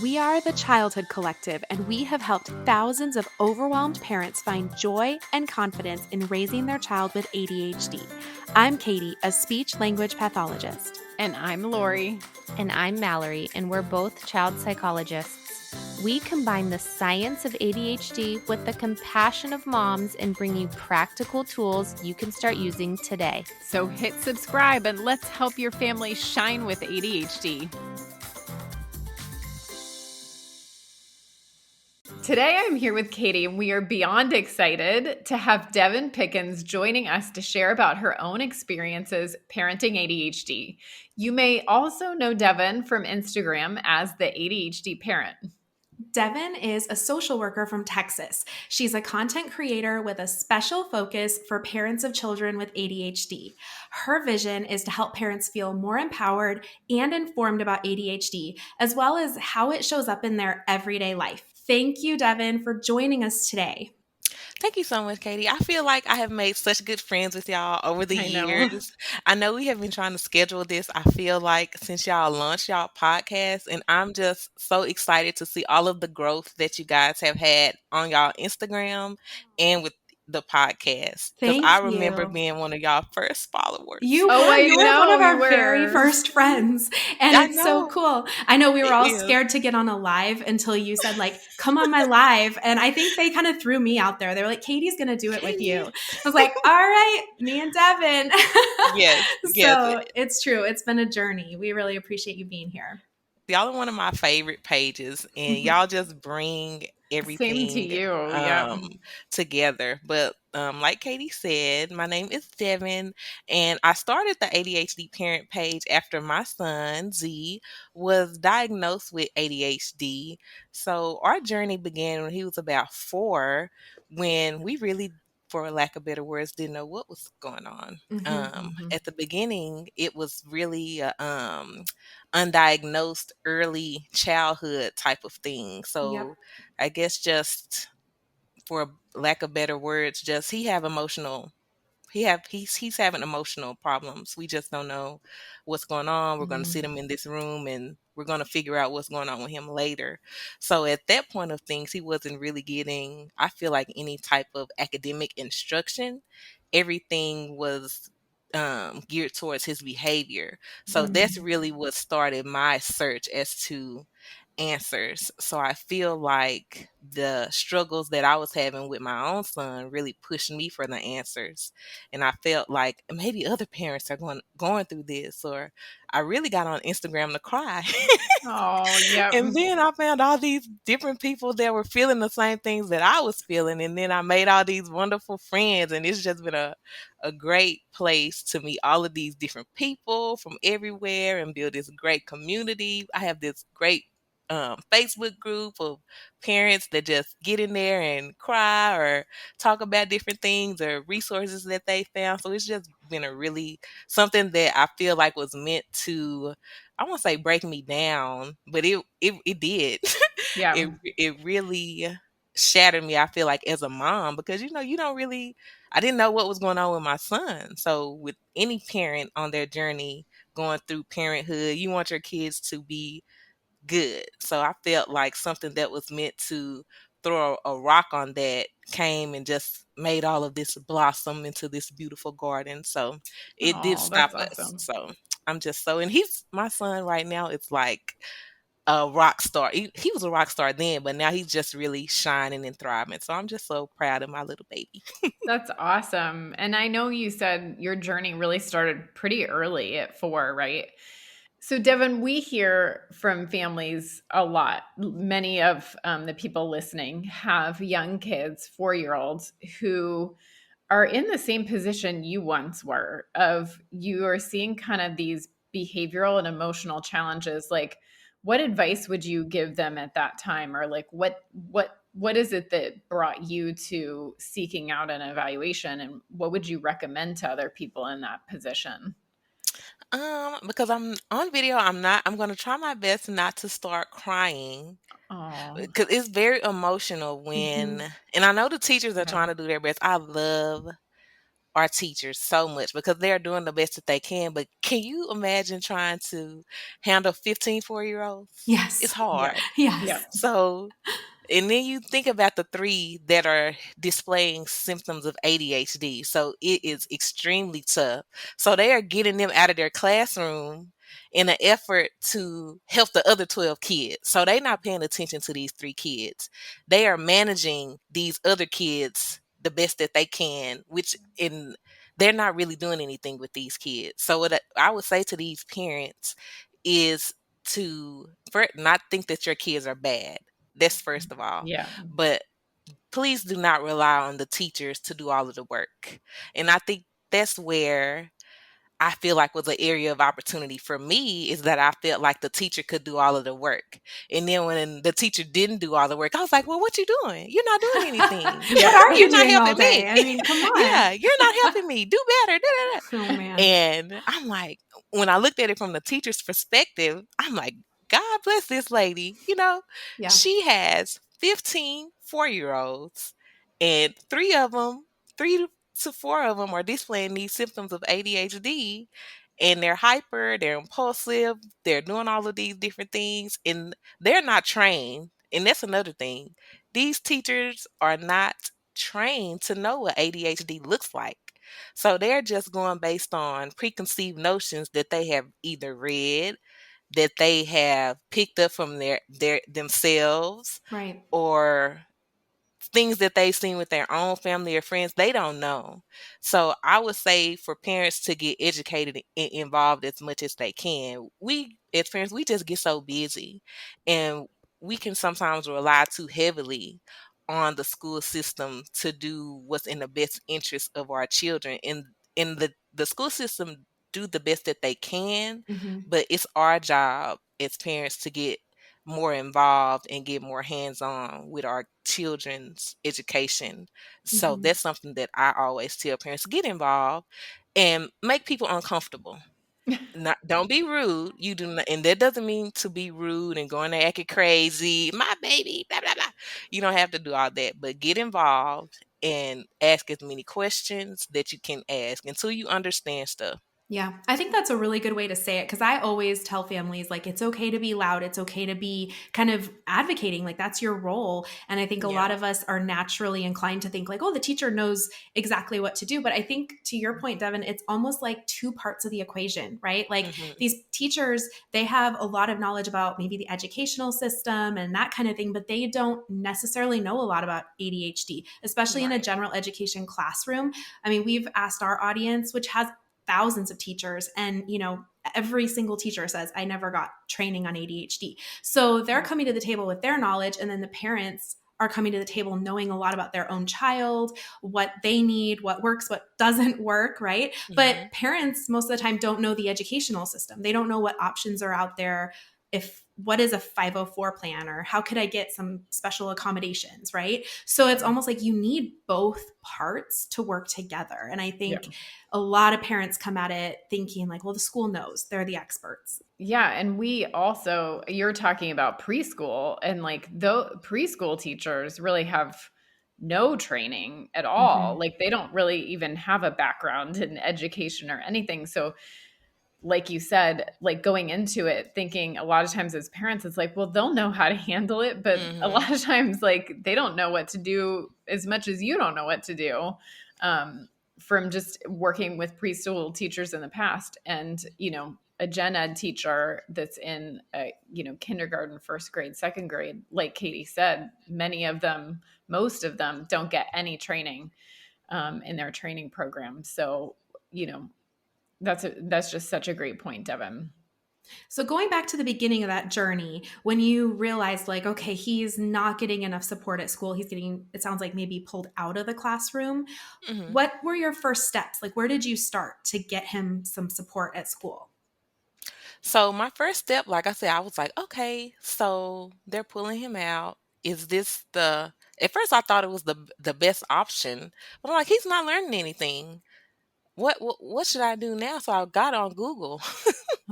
We are the Childhood Collective, and we have helped thousands of overwhelmed parents find joy and confidence in raising their child with ADHD. I'm Katie, a speech language pathologist. And I'm Lori. And I'm Mallory, and we're both child psychologists. We combine the science of ADHD with the compassion of moms and bring you practical tools you can start using today. So hit subscribe and let's help your family shine with ADHD. Today I'm here with Katie, and we are beyond excited to have Devon Pickens joining us to share about her own experiences parenting ADHD. You may also know Devon from Instagram as the ADHD parent. Devon is a social worker from Texas. She's a content creator with a special focus for parents of children with ADHD. Her vision is to help parents feel more empowered and informed about ADHD, as well as how it shows up in their everyday life. Thank you, Devon, for joining us today. Thank you so much, Katie. I feel like I have made such good friends with y'all over the years. I know we have been trying to schedule this. I feel like since y'all launched y'all podcast, and I'm just so excited to see all of the growth that you guys have had on y'all Instagram and with the podcast. Because Thank I remember you. being one of y'all first followers. You were one of our very first friends. And it's so cool. I know we were all scared to get on a live until you said, like, come on my live. And I think they kind of threw me out there. They were like, Katie's going to do it with you. I was like, all right, me and Devon. Yes. So it's true. It's been a journey. We really appreciate you being here. Y'all are one of my favorite pages, and y'all just bring everything Same to you. together. But like Katie said, my name is Devon, and I started the ADHD parent page after my son Z was diagnosed with ADHD. So our journey began when he was about 4, when we really, for lack of better words, didn't know what was going on. At the beginning, it was really undiagnosed early childhood type of thing. So I guess just for lack of better words, just he's having emotional problems. We just don't know what's going on. We're going to sit him in this room and we're going to figure out what's going on with him later. So at that point of things, he wasn't really getting, I feel like, any type of academic instruction. Everything was geared towards his behavior. So that's really what started my search as to answers. So I feel like the struggles that I was having with my own son really pushed me for the answers. And I felt like maybe other parents are going through this, or I really got on Instagram to cry. And then I found all these different people that were feeling the same things that I was feeling. And then I made all these wonderful friends, and it's just been a great place to meet all of these different people from everywhere and build this great community. I have this great Facebook group of parents that just get in there and cry or talk about different things or resources that they found. So it's just been a really something that I feel like was meant to, I won't say break me down, but it did. It really shattered me, I feel like, as a mom, because you don't really, I didn't know what was going on with my son. So with any parent on their journey going through parenthood, you want your kids to be good. So I felt like something that was meant to throw a rock on that came and just made all of this blossom into this beautiful garden. So it did stop us. So I'm just and my son right now, it's like a rock star. He was a rock star then, but now he's just really shining and thriving. So I'm just so proud of my little baby. That's awesome. And I know you said your journey really started pretty early at 4, right? So Devon, we hear from families a lot. Many of the people listening have young kids, 4-year-olds, who are in the same position you once were, of you are seeing kind of these behavioral and emotional challenges. Like, what advice would you give them at that time? Or like, what is it that brought you to seeking out an evaluation? And what would you recommend to other people in that position? Because I'm on video, I'm going to try my best not to start crying. Because it's very emotional when, and I know the teachers are trying to do their best. I love our teachers so much because they're doing the best that they can. But can you imagine trying to handle 15 4-year-olds? It's Yes. Yeah. hard. Yeah. Yes. So, and then you think about the 3 that are displaying symptoms of ADHD. So it is extremely tough. So they are getting them out of their classroom in an effort to help the other 12 kids. So they're not paying attention to these 3 kids. They are managing these other kids the best that they can, which in they're not really doing anything with these kids. So what I would say to these parents is to not think that your kids are bad. That's first of all. Yeah. But please do not rely on the teachers to do all of the work. And I think that's where I feel like was an area of opportunity for me is that I felt like the teacher could do all of the work. And then when the teacher didn't do all the work, I was like, well, what you doing? You're not doing anything. What are you You're not doing all helping day? me. I mean, come on. Yeah, you're not helping me. Do better. Da, da, da. Oh man. And I'm like, when I looked at it from the teacher's perspective, I'm like, God bless this lady. Yeah. She has 15 4-year-olds, and 3 to 4 of them are displaying these symptoms of ADHD, and they're hyper, they're impulsive, they're doing all of these different things, and they're not trained. And that's another thing. These teachers are not trained to know what ADHD looks like. So they're just going based on preconceived notions that they have either read, that they have picked up from their themselves, Right. or things that they've seen with their own family or friends. They don't know. So I would say for parents to get educated and involved as much as they can. We as parents, we just get so busy, and we can sometimes rely too heavily on the school system to do what's in the best interest of our children. And in the school system do the best that they can, Hmm. but it's our job as parents to get more involved and get more hands-on with our children's education. So Hmm. that's something that I always tell parents: get involved and make people uncomfortable. Don't be rude. You do not, and that doesn't mean to be rude and going there acting crazy. My baby, blah blah blah. You don't have to do all that, but get involved and ask as many questions that you can ask until you understand stuff. Yeah, I think that's a really good way to say it because I always tell families like it's okay to be loud, it's okay to be kind of advocating, like that's your role. And I think a lot Yeah. of us are naturally inclined to think like, oh, the teacher knows exactly what to do. But I think to your point, Devin, it's almost like 2 parts of the equation, right? Like Hmm. these teachers, they have a lot of knowledge about maybe the educational system and that kind of thing, but they don't necessarily know a lot about ADHD, especially in a Right. general education classroom. I mean, we've asked our audience, which has thousands of teachers, and every single teacher says I never got training on ADHD. So they're coming to the table with their knowledge, and then the parents are coming to the table knowing a lot about their own child, what they need, what works, what doesn't work, right? But Hmm. parents most of the time don't know the educational system. They don't know what options are out there. If what is a 504 plan, or how could I get some special accommodations, right? So it's almost like you need both parts to work together. And I Yeah. think a lot of parents come at it thinking like, well, the school knows, they're the experts. Yeah, and we also, you're talking about preschool, and like the preschool teachers really have no training at all. Mm-hmm. Like they don't really even have a background in education or anything. So like you said, like going into it thinking a lot of times as parents, it's like, well, they'll know how to handle it. But a Hmm. lot of times, like they don't know what to do as much as you don't know what to do, from just working with preschool teachers in the past. And, a gen ed teacher that's in, kindergarten, first grade, second grade, like Katie said, many of them, most of them don't get any training in their training program. So, you know, that's just such a great point, Devin. So going back to the beginning of that journey, when you realized like, okay, he's not getting enough support at school, he's getting, it sounds like maybe pulled out of the classroom. Hmm. What were your first steps? Like, where did you start to get him some support at school? So my first step, like I said, I was like, okay, so they're pulling him out. Is this the At first I thought it was the best option, but I'm like, he's not learning anything. What should I do now? So I got on Google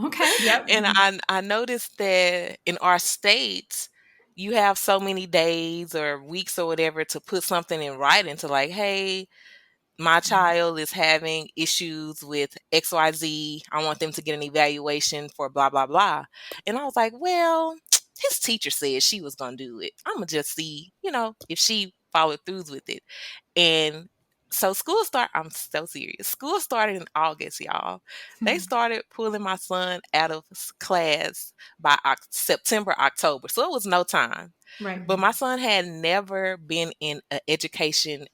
Okay. Yep. and I noticed that in our states you have so many days or weeks or whatever to put something in writing to like, hey, my child is having issues with XYZ. I want them to get an evaluation for blah, blah, blah. And I was like, well, his teacher said she was going to do it. I'm going to just see, if she followed through with it. And so I'm so serious. School started in August, y'all. They started pulling my son out of class by September, October. So it was no time. Right. But my son had never been in an education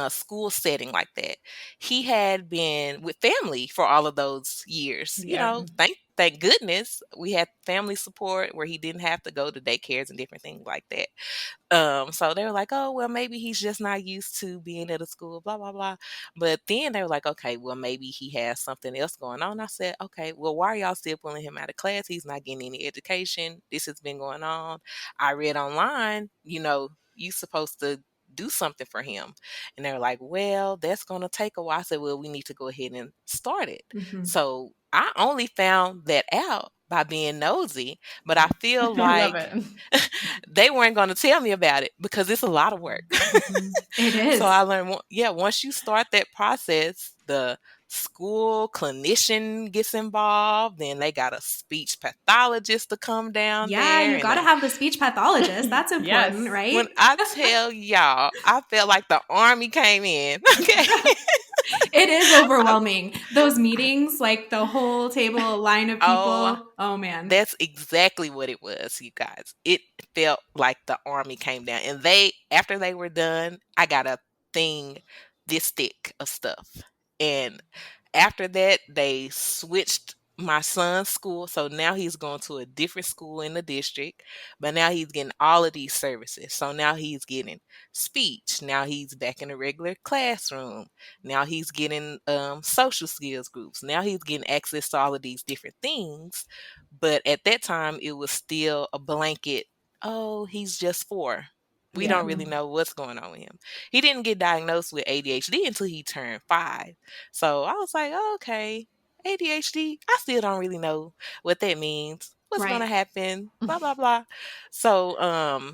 school setting like that. He had been with family for all of those years. Yeah. Thank goodness we had family support where he didn't have to go to daycares and different things like that. So they were like, oh, well, maybe he's just not used to being at a school, blah, blah, blah. But then they were like, okay, well, maybe he has something else going on. I said, okay, well, why are y'all still pulling him out of class? He's not getting any education. This has been going on. I read online, you supposed to do something for him. And they were like, well, that's going to take a while. I said, well, we need to go ahead and start it. Mhm. So I only found that out by being nosy, but I feel I love like it. they weren't going to tell me about it because it's a lot of work. It is. So I learned, once you start that process, the school clinician gets involved, then they got a speech pathologist to come down Yeah, there. you got to have the speech pathologist. That's important, Yes. right? When I tell y'all, I felt like the army came in. Okay. It is overwhelming. Those meetings, like the whole table, line of Oh, people. Oh, man. that's exactly what it was, you guys. It felt like the army came down. And after they were done, I got a thing this thick of stuff. And after that, they switched my son's school. So now he's going to a different school in the district, but now he's getting all of these services. So now he's getting speech. Now he's back in a regular classroom. Now he's getting social skills groups. Now he's getting access to all of these different things. But at that time, it was still a blanket, oh, he's just 4. We Yeah. don't really know what's going on with him. He didn't get diagnosed with ADHD until he turned 5. So I was like, oh, okay, ADHD, I still don't really know what that means. What's going to Right. happen? Blah, blah, blah. So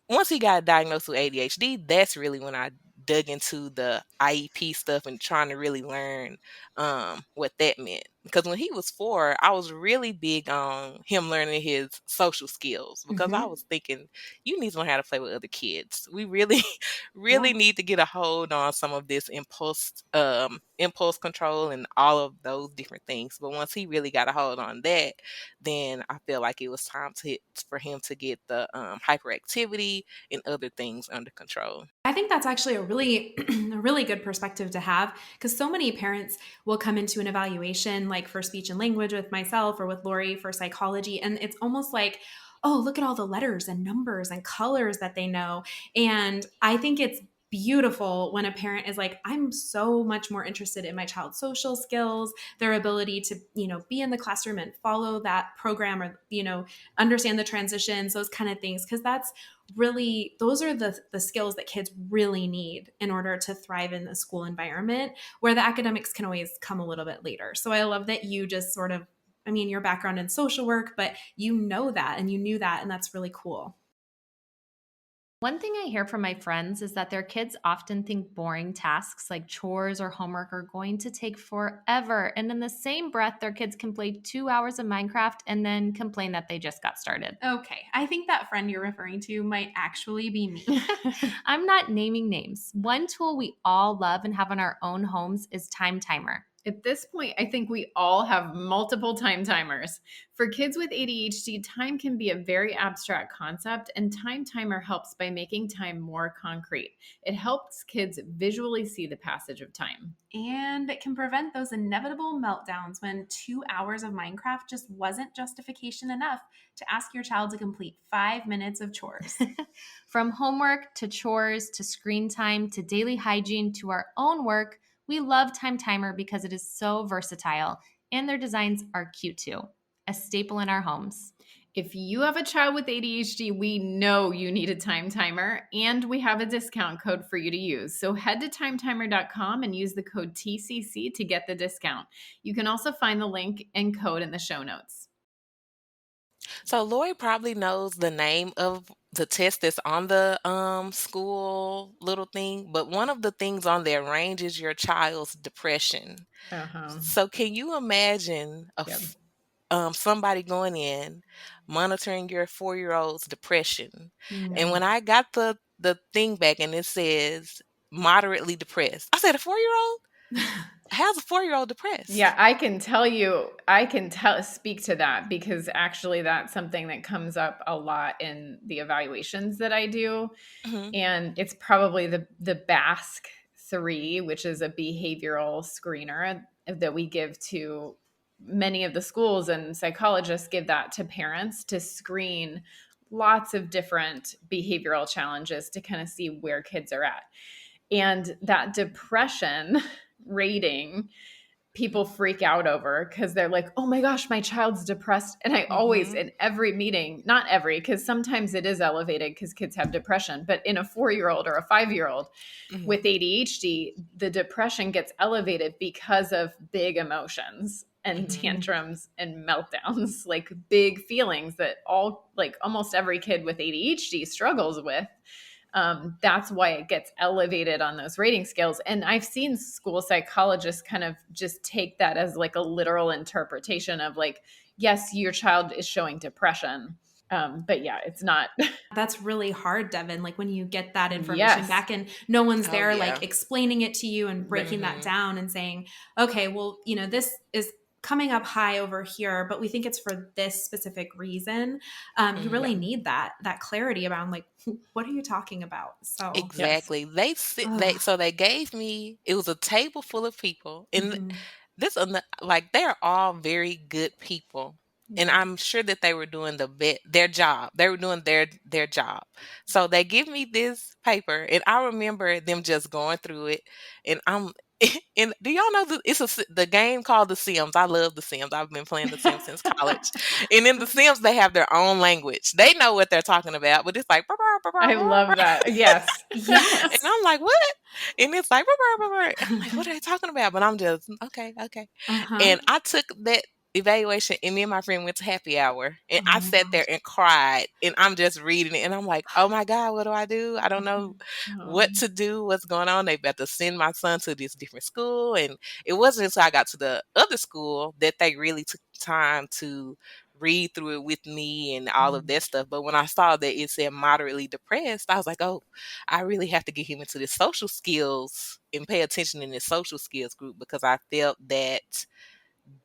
once he got diagnosed with ADHD, that's really when I dug into the IEP stuff and trying to really learn what that meant. Because when he was 4, I was really big on him learning his social skills because I was thinking, you need to learn how to play with other kids. We really, really Yeah. need to get a hold on some of this impulse control and all of those different things. But once he really got a hold on that, then I feel like it was time for him to get the hyperactivity and other things under control. I think that's actually a really, a really good perspective to have because so many parents will come into an evaluation, like for speech and language with myself or with Lori for psychology, and it's almost like, oh, look at all the letters and numbers and colors that they know. And I think it's beautiful when a parent is like, I'm so much more interested in my child's social skills, their ability to, be in the classroom and follow that program or, understand the transitions, those kind of things. Because those are the skills that kids really need in order to thrive in the school environment, where the academics can always come a little bit later. So I love that you just sort of, your background in social work, but you know that and you knew that, and that's really cool. One thing I hear from my friends is that their kids often think boring tasks like chores or homework are going to take forever. And in the same breath, their kids can play 2 hours of Minecraft and then complain that they just got started. Okay, I think that friend you're referring to might actually be me. I'm not naming names. One tool we all love and have in our own homes is Time Timer. At this point, I think we all have multiple time timers. For kids with ADHD, time can be a very abstract concept, and Time Timer helps by making time more concrete. It helps kids visually see the passage of time. And it can prevent those inevitable meltdowns when 2 hours of Minecraft just wasn't justification enough to ask your child to complete 5 minutes of chores. From homework to chores to screen time to daily hygiene to our own work, we love Time Timer because it is so versatile and their designs are cute too. A staple in our homes. If you have a child with ADHD, we know you need a time timer, and we have a discount code for you to use. So head to timetimer.com and use the code TCC to get the discount. You can also find the link and code in the show notes. So Lori probably knows the name of the test that's on the school little thing, but one of the things on there ranges your child's depression. Uh-huh. So can you imagine Yep. somebody going in monitoring your 4-year-old's depression? And Mm. when I got the thing back and it says moderately depressed, I said, a 4-year-old? How's a 4-year-old Yeah, depressed? I can speak to that because actually that's something that comes up a lot in the evaluations that I do. Hmm. And it's probably the BASC 3, which is a behavioral screener that we give to many of the schools, and psychologists give that to parents to screen lots of different behavioral challenges to kind of see where kids are at. And that depression rating people freak out over because they're like, oh my gosh, my child's depressed. And I always, Hmm. in every meeting, not every, because sometimes it is elevated because kids have depression, but in a 4-year-old or a 5-year-old Hmm. with ADHD, the depression gets elevated because of big emotions and Hmm. tantrums and meltdowns, like big feelings that almost every kid with ADHD struggles with. That's why it gets elevated on those rating scales. And I've seen school psychologists kind of just take that as like a literal interpretation of like, yes, your child is showing depression. But yeah, it's not. That's really hard, Devon. Like when you get that information Yes. back and no one's Oh there, yeah. like explaining it to you and breaking that Hmm. down and saying, okay, well, this is coming up high over here, but we think it's for this specific reason. You Hmm. really Yeah. need that clarity around like, what are you talking about? So, Yes. Exactly. They sit. ugh. They gave me. It was a table full of people, and Mhm. this like they're all very good people, and Yeah. I'm sure that they were doing their job. They were doing their job. So they give me this paper, and I remember them just going through it, and I'm. And do y'all know the game called The Sims? I love The Sims. I've been playing The Sims since college. And in The Sims, they have their own language. They know what they're talking about, but it's like I love that. Yes. and Yes. I'm like, what? And it's like, and I'm like, what are they talking about? But I'm just, okay, okay. Uh-huh. And I took that evaluation, and me and my friend went to happy hour, and Oh I my sat there gosh. and cried, and I'm just reading it, and I'm like, oh my God, what do I do? I don't know what Um, to do, what's going on. They about to send my son to this different school. And it wasn't until I got to the other school that they really took time to read through it with me and all of that stuff. But when I saw that it said moderately depressed, I was like, oh, I really have to get him into the social skills and pay attention in his social skills group, because I felt that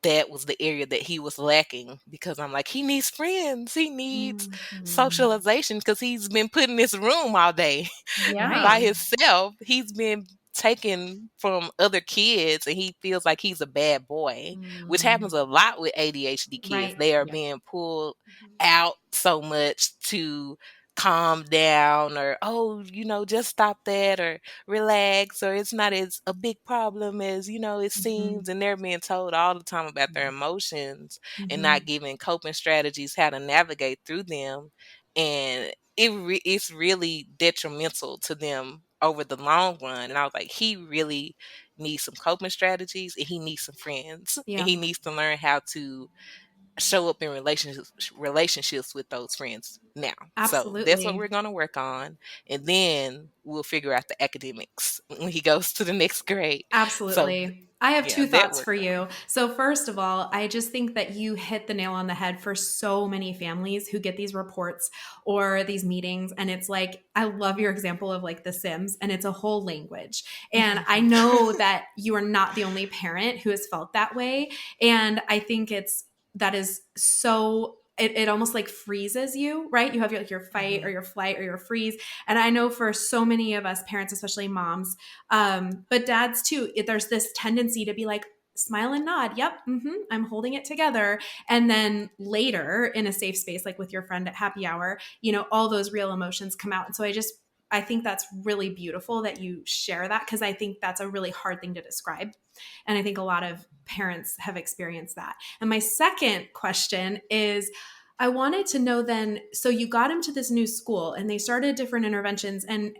that was the area that he was lacking, because I'm like, he needs friends. He needs mm, socialization because he's been put in this room all day yeah. by Right. himself. He's been taken from other kids, and he feels like he's a bad boy, which Mm, happens a lot with ADHD kids. Right. They are yeah. being pulled out so much to calm down, or, oh, just stop that, or relax, or it's not as a big problem as it Mhm. seems. And they're being told all the time about their emotions and not Mhm. given coping strategies how to navigate through them. And it's really detrimental to them over the long run. And I was like, he really needs some coping strategies, and he needs some friends, and Yeah. he needs to learn how to show up in relationships with those friends now. So that's what Absolutely. we're going to work on, and then we'll figure out the academics when he goes to the next grade. So Absolutely. I have yeah, two that thoughts we're for you. going. So, first of all, I just think that you hit the nail on the head for so many families who get these reports or these meetings. And it's like, I love your example of like The Sims, and it's a whole language. And I know that you are not the only parent who has felt that way. And I think that is so. It almost like freezes you, right? You have your fight or Mhm. your flight or your freeze. And I know for so many of us parents, especially moms, but dads too, there's this tendency to be like, smile and nod. Yep. I'm holding it together. And then later in a safe space, like with your friend at happy hour, all those real emotions come out. And so I think that's really beautiful that you share that, because I think that's a really hard thing to describe. And I think a lot of parents have experienced that. And my second question is, I wanted to know then, so you got him to this new school and they started different interventions, and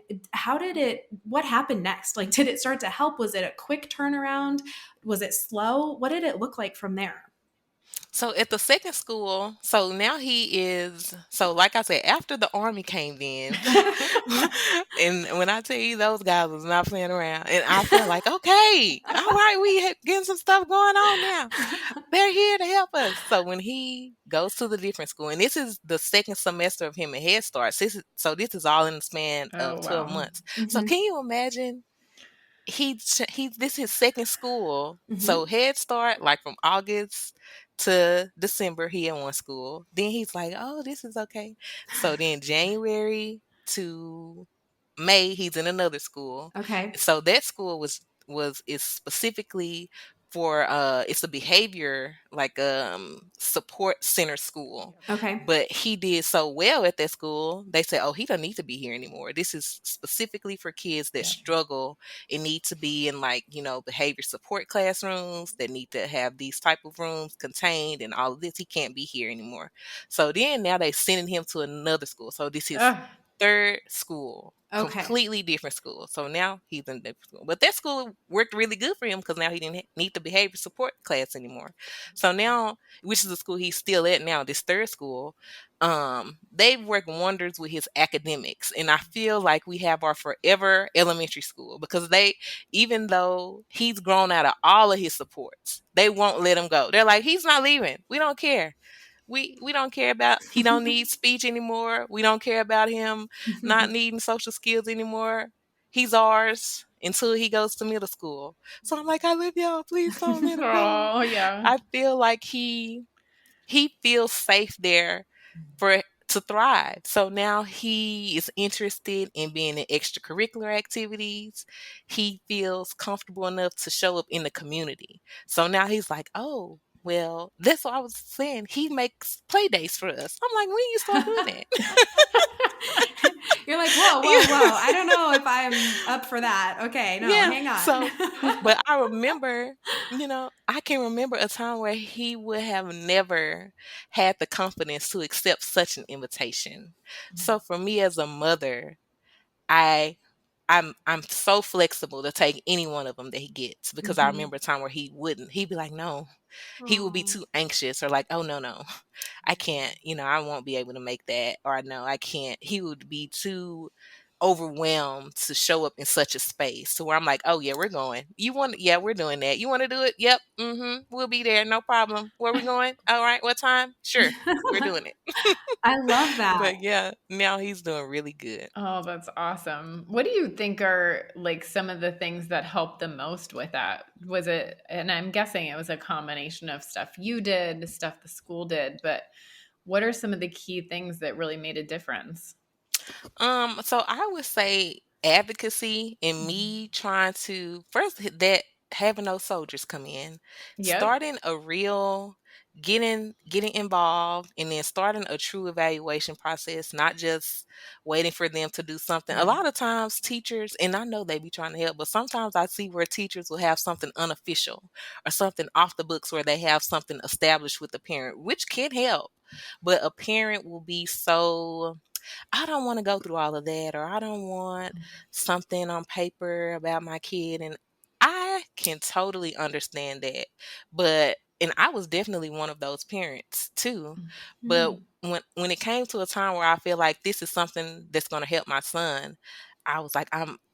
what happened next? Like, did it start to help? Was it a quick turnaround? Was it slow? What did it look like from there? So at the second school, so now he is, so like I said, after the army came in, and when I tell you those guys was not playing around, and I felt like, okay, all right, getting some stuff going on now. They're here to help us. So when he goes to the different school, and this is the second semester of him in Head Start, this is all in the span of Oh, 12 wow. months. So Mhm. can you imagine? This is his second school. So Mhm. Head Start, like from August to December, he in one school. Then he's like, oh, this is okay. So then January to May, he's in another school. Okay. So that school is specifically for it's a behavior like support center school. Okay. But he did so well at that school, they said, oh, he doesn't need to be here anymore. This is specifically for kids that Yeah. struggle and need to be in, like, behavior support classrooms, that need to have these type of rooms contained and all of this. He can't be here anymore. So then now they sending him to another school. So this is Ugh. third school, Okay. completely different school. So now he's in a different school. But that school worked really good for him because now he didn't need the behavior support class anymore. So now, which is the school he's still at now, this third school, they've worked wonders with his academics. And I feel like we have our forever elementary school because even though he's grown out of all of his supports, they won't let him go. They're like, he's not leaving. We don't care. We don't care about, he don't need speech anymore. We don't care about him not needing social skills anymore. He's ours until he goes to middle school. So I'm like, I love y'all. Please don't let him go. Oh, yeah. I feel like he feels safe there for to thrive. So now he is interested in being in extracurricular activities. He feels comfortable enough to show up in the community. So now he's like, oh, well, that's what I was saying. He makes play dates for us. I'm like, when you start doing that? You're like, whoa, whoa, whoa. I don't know if I'm up for that. Okay, no, Yeah. hang on. So, but I remember, I can remember a time where he would have never had the confidence to accept such an invitation. So for me as a mother, I I'm so flexible to take any one of them that he gets because I Mhm. remember a time where he wouldn't. He'd be like, no. He would be Aw. too anxious or like, oh no, no. I can't, I won't be able to make that, or no, I can't. He would be too overwhelmed to show up in such a space to where I'm like, oh yeah, we're going. You want, yeah, we're doing that. You want to do it? Yep. We'll be there. No problem. Where we going? All right. What time? Sure. We're doing it. I love that. But yeah, now he's doing really good. Oh, that's awesome. What do you think are like some of the things that helped the most with that? Was it, and I'm guessing it was a combination of stuff you did, stuff the school did, but what are some of the key things that really made a difference? So I would say advocacy and me trying to first that having those soldiers come in, Yep. starting a real getting involved, and then starting a true evaluation process, not just waiting for them to do something. A Yeah. lot of times teachers, and I know they be trying to help, but sometimes I see where teachers will have something unofficial or something off the books where they have something established with the parent, which can help. But a parent will be so, I don't want to go through all of that, or I don't want something on paper about my kid. And I can totally understand that. And I was definitely one of those parents too. But Mm. when it came to a time where I feel like this is something that's going to help my son, I was like,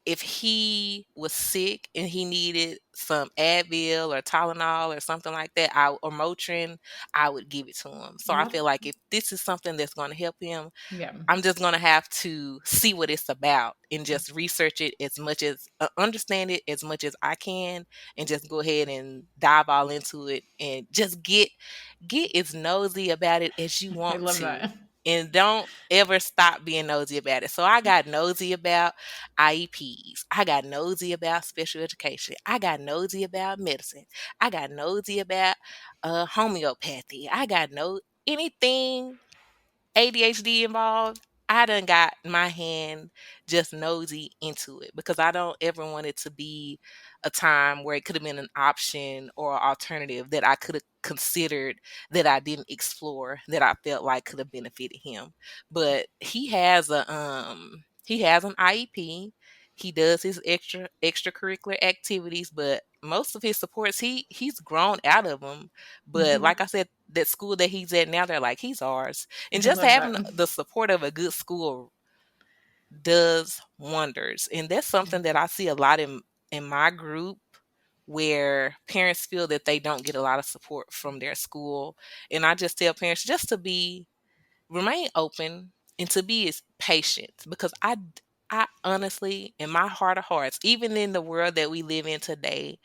if he was sick and he needed some Advil or Tylenol or something like that, or Motrin, I would give it to him. So I Yep. feel like if this is something that's going to help him, Yeah. I'm just going to have to see what it's about and just research it as much as understand it as much as I can, and just go ahead and dive all into it and just get as nosy about it as you I want love to. that. And don't ever stop being nosy about it. So I got nosy about IEPs. I got nosy about special education. I got nosy about medicine. I got nosy about homeopathy. I got no anything ADHD involved. I done got my hand just nosy into it because I don't ever want it to be a time where it could have been an option or alternative that I could have considered that I didn't explore that I felt like could have benefited him. But he has an IEP. He does his extracurricular activities, but most of his supports he's grown out of them. But Mhm. like I said, that school that he's at now, they're like, he's ours. And I just love that. having the support of a good school does wonders. And that's something that I see a lot in my group, where parents feel that they don't get a lot of support from their school. And I just tell parents just to remain open and to be as patient, because I honestly, in my heart of hearts, even in the world that we live in today,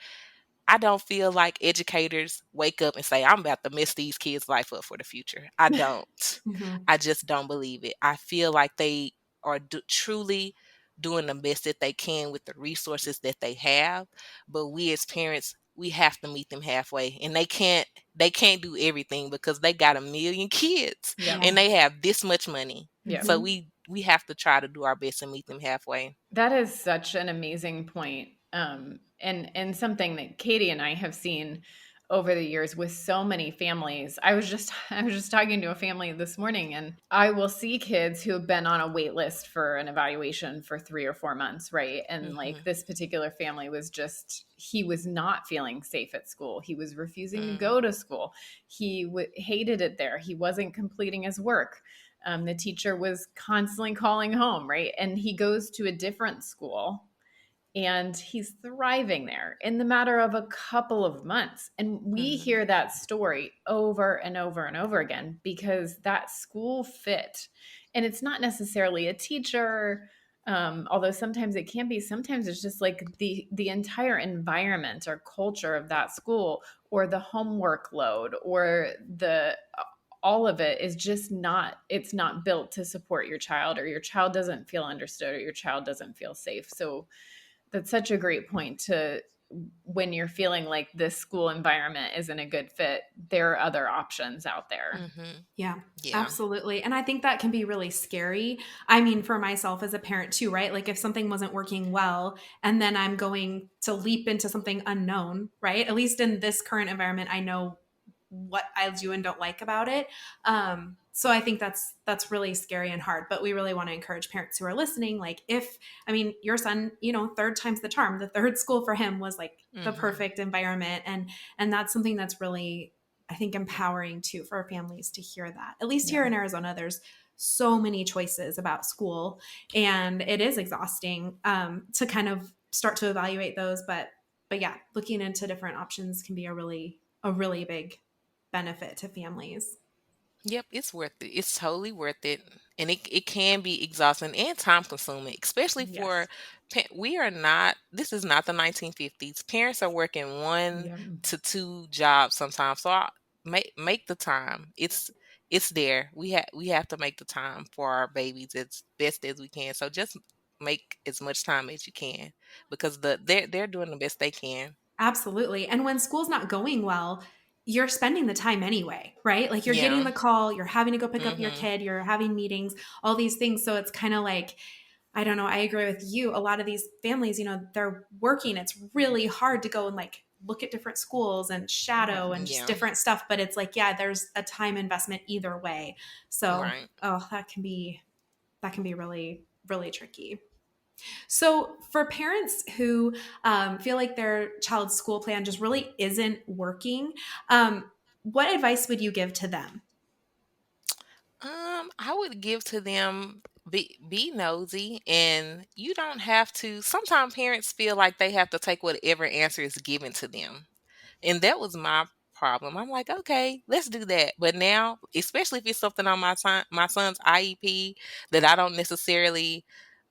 I don't feel like educators wake up and say, I'm about to mess these kids' life up for the future. I don't. Mhm. I just don't believe it. I feel like they are truly doing the best that they can with the resources that they have. But we as parents, we have to meet them halfway. And they can't do everything because they got a million kids Yeah. Yeah. and they have this much money. Yeah. So Mhm. we have to try to do our best and meet them halfway. That is such an amazing point. And something that Katie and I have seen over the years with so many families. I was just talking to a family this morning, and I will see kids who have been on a wait list for an evaluation for 3 or 4 months, right? And like Hmm. this particular family was just, he was not feeling safe at school. He was refusing to Mm. go to school. He hated it there. He wasn't completing his work. The teacher was constantly calling home, right? And he goes to a different school and he's thriving there in the matter of a couple of months. And we Mm. hear that story over and over and over again because that school fit. And it's not necessarily a teacher, although sometimes it can be. Sometimes it's just like the entire environment or culture of that school, or the homework load, or the all of it is just not, it's not built to support your child, or your child doesn't feel understood, or your child doesn't feel safe. So that's such a great point to, when you're feeling like this school environment isn't a good fit, there are other options out there. Mhm. Yeah, Yeah. absolutely. And I think that can be really scary. I mean, for myself as a parent too, right? Like if something wasn't working well and then I'm going to leap into something unknown, right? At least in this current environment, I know what I do and don't like about it. So I think that's really scary and hard. But we really want to encourage parents who are listening. Like if, I mean, your son, third time's the charm. The third school for him was like the Mhm. perfect environment, and that's something that's really, I think, empowering too for families to hear that. At least here Yeah. in Arizona, there's so many choices about school, and it is exhausting to kind of start to evaluate those. But yeah, looking into different options can be a really big benefit to families. Yep, it's worth it. It's totally worth it. And it can be exhausting and time consuming, especially for Yes. we are not, this is not the 1950s. Parents are working one Yeah. to two jobs sometimes. So make the time. It's there. We have to make the time for our babies as best as we can. So just make as much time as you can, because they're doing the best they can. Absolutely. And when school's not going well, you're spending the time anyway, right? Like you're getting Yeah. the call, you're having to go pick up your Mhm. kid, you're having meetings, all these things. So it's kind of like, I don't know, I agree with you. A lot of these families, they're working. It's really hard to go and like look at different schools and Yeah. shadow and just Yeah. different stuff. But it's like, yeah, there's a time investment either way. So, Right. oh, that can be really, really tricky. So, for parents who feel like their child's school plan just really isn't working, what advice would you give to them? I would give to them, be nosy, and you don't have to. Sometimes parents feel like they have to take whatever answer is given to them. And that was my problem. I'm like, okay, let's do that. But now, especially if it's something on my son's IEP that I don't necessarily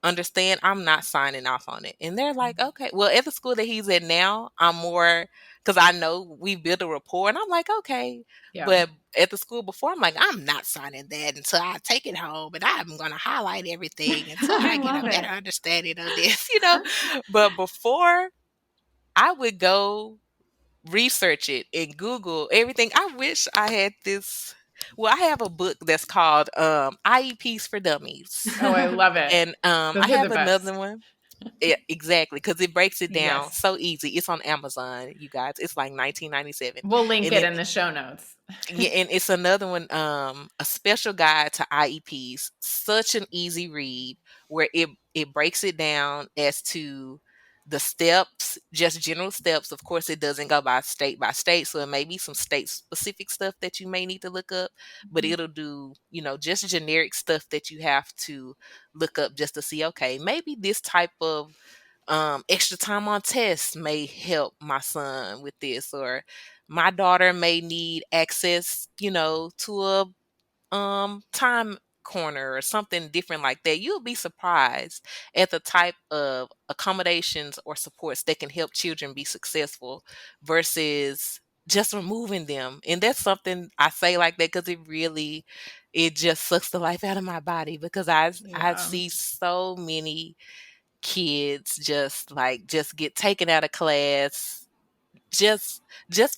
understand, I'm not signing off on it. And they're like, okay. Well, at the school that he's at now, I'm more, because I know we built a rapport, and I'm like, okay. Yeah. But at the school before, I'm like, I'm not signing that until I take it home, and I'm going to highlight everything until I I get a love better it. understanding of this. But before, I would go research it and Google everything. I wish I had this. Well, I have a book that's called IEPs for Dummies. Oh, I love it. And I Those are the have another best. one. Yeah, exactly, because it breaks it down Yes. so easy. It's on Amazon, you guys. It's like 19.97, We'll link and it then in the show notes. yeah, and it's another one, a special guide to IEPs. Such an easy read where it breaks it down as to the steps, just general steps. Of course, it doesn't go by state, so it may be some state specific stuff that you may need to look up, but Mhm. it'll do, just generic stuff that you have to look up just to see, okay, maybe this type of extra time on tests may help my son with this, or my daughter may need access, to a time corner or something different like that. You'll be surprised at the type of accommodations or supports that can help children be successful versus just removing them. And that's something I say like that because it just sucks the life out of my body, because I Yeah. see so many kids just get taken out of class just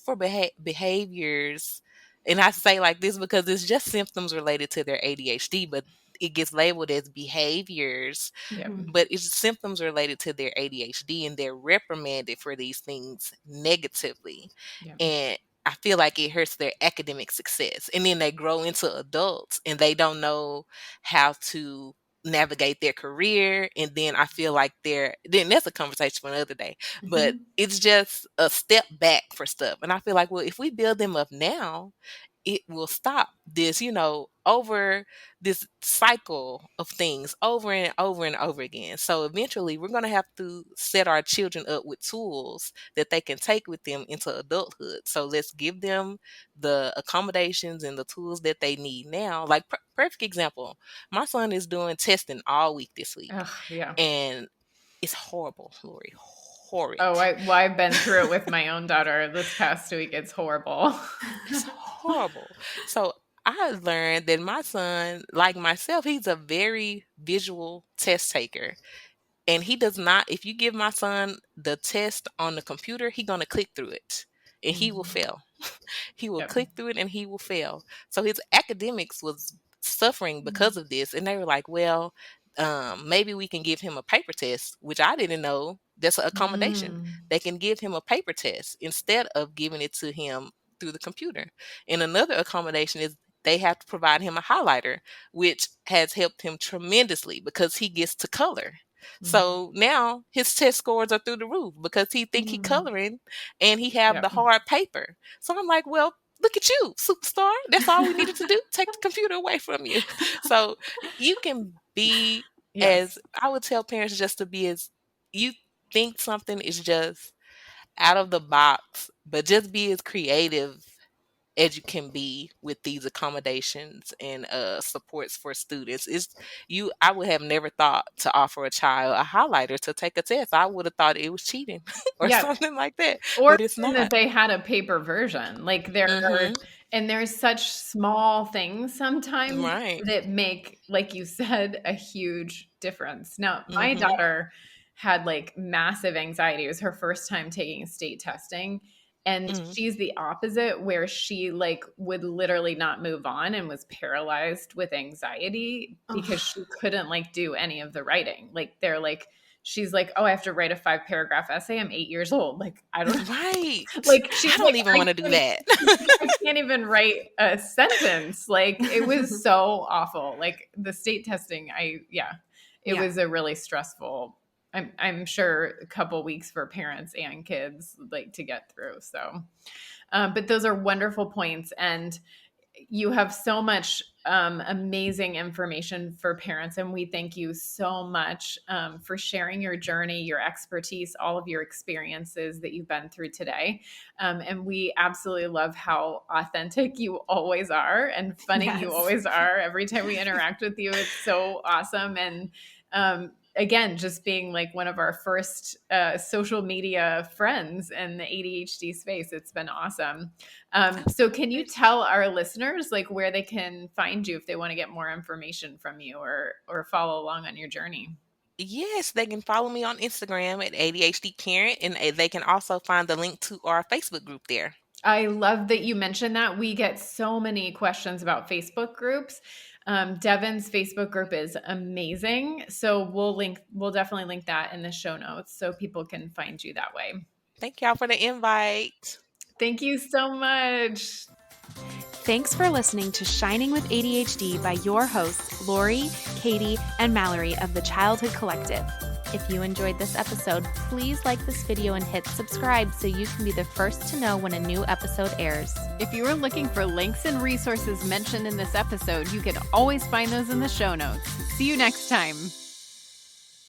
for behaviors. And I say like this because it's just symptoms related to their ADHD, but it gets labeled as behaviors, Yep. Mhm. but it's symptoms related to their ADHD, and they're reprimanded for these things negatively. Yep. And I feel like it hurts their academic success. And then they grow into adults and they don't know how to navigate their career. And then I feel like then that's a conversation for another day. But Mhm. it's just a step back for stuff. And I feel like, well, if we build them up now, it will stop this, over this cycle of things over and over and over again. So eventually we're going to have to set our children up with tools that they can take with them into adulthood. So let's give them the accommodations and the tools that they need now. Like, perfect example, my son is doing testing all week this week, Ugh, yeah. and it's horrible, Lori. Horrid. Oh, I've been through it with my own daughter this past week. It's horrible. It's horrible. So I learned that my son, like myself, he's a very visual test taker. And he does not, if you give my son the test on the computer, he's going to click through it and he will Mhm. fail. He will Yep. click through it and he will fail. So his academics was suffering because of this. And they were like, well, maybe we can give him a paper test, which I didn't know. That's an accommodation. Mm. They can give him a paper test instead of giving it to him through the computer. And another accommodation is they have to provide him a highlighter, which has helped him tremendously because he gets to color. Mhm. So now his test scores are through the roof because he think he Mm. coloring and he have the Yep. hard paper. So I'm like, well, look at you, superstar. That's all we needed to do. Take the computer away from you. So you can be as, Yes. I would tell parents just to be as, you think something is just out of the box, but just be as creative as you can be with these accommodations and supports for students. I would have never thought to offer a child a highlighter to take a test. I would have thought it was cheating or Yep. something like that, Or but it's even that not. they had a paper version. Like Mhm. there's such small things sometimes Right. that make, like you said, a huge difference. Now, my Mhm. daughter had like massive anxiety. It was her first time taking state testing. And Mhm. she's the opposite, where she like would literally not move on and was paralyzed with anxiety because Ugh. she couldn't like do any of the writing. Like they're like, she's like, oh, I have to write a 5 paragraph essay. I'm 8 years old. Like, I don't Right. like, she's I like, don't even want to do that. I can't even write a sentence. Like, it was so awful. Like the state testing, yeah, it Yeah. was a really stressful, I'm sure, a couple weeks for parents and kids like to get through. So, but those are wonderful points. And you have so much amazing information for parents, and we thank you so much for sharing your journey, your expertise, all of your experiences that you've been through today. And we absolutely love how authentic you always are and funny you Yes. always are. Every time we interact with you, it's so awesome. And again, just being like one of our first social media friends in the ADHD space, it's been awesome. So can you tell our listeners like where they can find you if they want to get more information from you or follow along on your journey? Yes, they can follow me on Instagram at ADHD Parent, and they can also find the link to our Facebook group there. I love that you mentioned that. We get so many questions about Facebook groups. Devon's Facebook group is amazing. So we'll definitely link that in the show notes so people can find you that way. Thank y'all for the invite. Thank you so much. Thanks for listening to Shining with ADHD by your hosts, Lori, Katie, and Mallory of the Childhood Collective. If you enjoyed this episode, please like this video and hit subscribe so you can be the first to know when a new episode airs. If you are looking for links and resources mentioned in this episode, you can always find those in the show notes. See you next time.